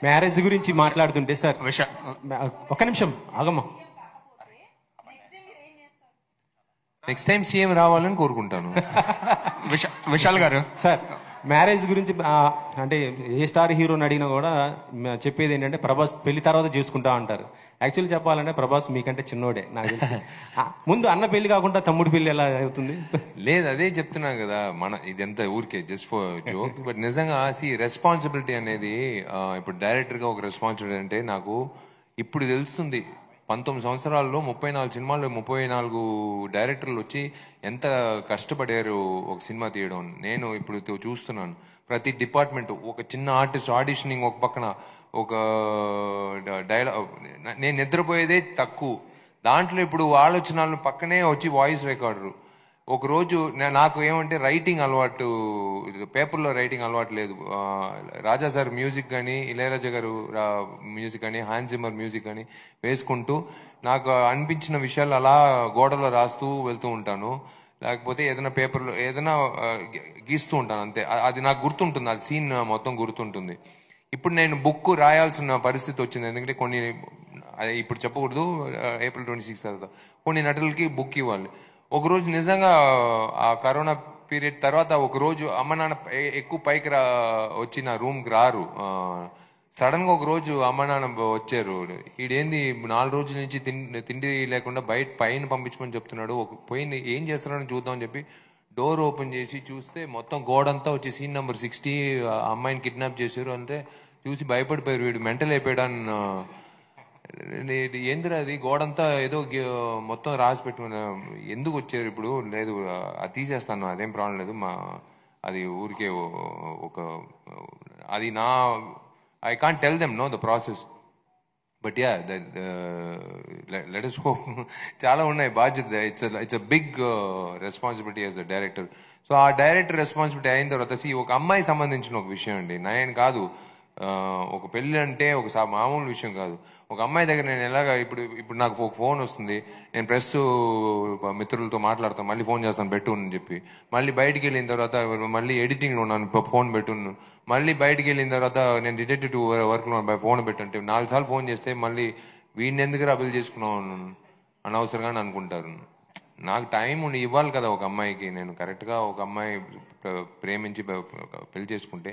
Marriage గురించి మాట్లాడుతుంటే sir ఒక్క నిమిషం ఆగమ్మా. నెక్స్ట్ టైం సీఎం రావాలని కోరుకుంటాను. విశాల్ గారు సార్ మ్యారేజ్ గురించి అంటే ఏ స్టార్ హీరోని అడిగినా కూడా చెప్పేది ఏంటంటే ప్రభాస్ పెళ్లి తర్వాత చేసుకుంటా అంటారు. యాక్చువల్లీ చెప్పాలంటే ప్రభాస్ మీకంటే చిన్నోడే నాకు తెలిసి. ముందు అన్న పెళ్లి కాకుండా తమ్ముడు పెళ్లి ఎలా అవుతుంది? లేదు, అదే చెప్తున్నా కదా, ఇదంతా ఊరికే జస్ట్ ఫర్ జోక్. బట్ నిజంగా రెస్పాన్సిబిలిటీ అనేది ఇప్పుడు డైరెక్టర్గా ఒక రెస్పాన్సిబిలిటీ అంటే నాకు ఇప్పుడు తెలుస్తుంది. 19 సంవత్సరాల్లో 34 సినిమాలు 34 డైరెక్టర్లు వచ్చి ఎంత కష్టపడారు ఒక సినిమా తీయడం. నేను ఇప్పుడు చూస్తున్నాను ప్రతి డిపార్ట్మెంట్, ఒక చిన్న ఆర్టిస్ట్ ఆడిషనింగ్ ఒక పక్కన, ఒక డైలాగ్, నేను నిద్రపోయేదే తక్కువ దాంట్లో ఇప్పుడు ఆలోచనలు పక్కనే వచ్చి వాయిస్ రికార్డరు. ఒకరోజు నాకు ఏమంటే రైటింగ్ అలవాటు, పేపర్లో రైటింగ్ అలవాటు లేదు. రాజా సార్ మ్యూజిక్ కానీ, ఇళయరాజా గారు మ్యూజిక్ కానీ, హాన్స్ జిమ్మర్ మ్యూజిక్ కానీ వేసుకుంటూ నాకు అనిపించిన విషయాలు అలా గోడలో రాస్తూ వెళ్తూ ఉంటాను. లేకపోతే ఏదైనా పేపర్లో ఏదైనా గీస్తూ ఉంటాను అంతే. అది నాకు గుర్తుంటుంది, అది సీన్ మొత్తం గుర్తుంటుంది. ఇప్పుడు నేను బుక్ రాయాల్సిన పరిస్థితి వచ్చింది. ఎందుకంటే కొన్ని ఇప్పుడు చెప్పకూడదు, April 26 తర్వాత కొన్ని నటులకి బుక్ ఇవ్వాలి. ఒకరోజు నిజంగా ఆ కరోనా పీరియడ్ తర్వాత ఒకరోజు అమ్మ నాన్న ఎక్కువ పైకి వచ్చి నా రూమ్కి రారు. సడన్గా ఒకరోజు అమ్మ నాన్న వచ్చారు. ఈడేంది 4 రోజుల నుంచి తిండి లేకుండా పైన పంపించమని చెప్తున్నాడు, పోయి ఏం చేస్తున్నాడని చూద్దామని చెప్పి డోర్ ఓపెన్ చేసి చూస్తే మొత్తం గోడంతా వచ్చి సీన్ నెంబర్ 60 అమ్మాయిని కిడ్నాప్ చేశారు. అంటే చూసి భయపడిపోయారు, వీడు మెంటల్ అయిపోయాడని. ఏందిరా అది గోడంతా ఏదో మొత్తం రాసి పెట్టుకున్నా, ఎందుకు వచ్చారు ఇప్పుడు? లేదు అది తీసేస్తాను, అదేం ప్రాబ్లం లేదు, అది ఊరికే ఒక అది నా I can't tell them know the process. But yeah let us hope. చాలా ఉన్నాయి బాధ్యత. It's a big responsibility as a director. So ఆ డైరెక్టర్ రెస్పాన్సిబిలిటీ అయిన తర్వాత ఒక అమ్మాయి సంబంధించిన ఒక విషయం అండి, నేను కాదు, ఒక పెళ్ళి అంటే ఒక మామూలు విషయం కాదు. ఒక అమ్మాయి దగ్గర నేను ఎలాగా ఇప్పుడు నాకు ఒక ఫోన్ వస్తుంది, నేను ప్రెస్ మిత్రులతో మాట్లాడతాను, మళ్ళీ ఫోన్ చేస్తాను పెట్టు అని చెప్పి, మళ్ళీ బయటికి వెళ్ళిన తర్వాత మళ్ళీ ఎడిటింగ్లో ఉన్నాను ఫోన్ పెట్టును, మళ్ళీ బయటికి వెళ్ళిన తర్వాత నేను డిటెక్టివ్ వర్క్లో ఫోన్ పెట్టంటే 4 సార్లు ఫోన్ చేస్తే మళ్ళీ వీడిని ఎందుకు అభిల్ చేసుకున్నావు అనవసరంగా అనుకుంటారు. నాకు టైం ఇవ్వాలి కదా ఒక అమ్మాయికి. నేను కరెక్ట్గా ఒక అమ్మాయి ప్రేమించి పెళ్లి చేసుకుంటే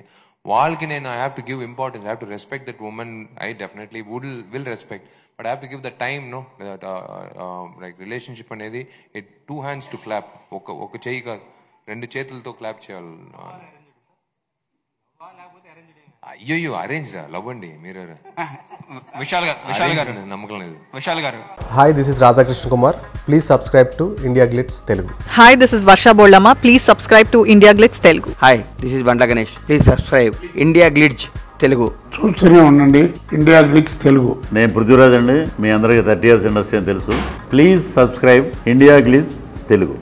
వాళ్ళకి నేను I have to give importance, I have to respect that women. I definitely will respect, but I have to give the time. No like relationship అనేది ఇట్ 2 hands to clap. ఒక చెయ్యి కాదు, 2 చేతులతో క్లాప్ చేయాలి. అయ్యో అరేంజ్ లవ్ అండి మీరు. విశాల్ గారు నమ్మకం లేదు. విశాల్ గారు. Hi, this is Radhakrishna Kumar. Please subscribe to India glitz Telugu. Hi, this is Varsha Bollamma. Please subscribe to India glitz Telugu. Hi, this is Bandla Ganesh. Please subscribe India glitz Telugu. చూస్తూనే ఉండండి ఇండియా గ్లిట్స్ తెలుగు. నేను పృథ్వీరాజ్ అండి, మీ అందరికీ 30 years ఇండస్ట్రీ అని తెలుసు. Please subscribe India glitz Telugu.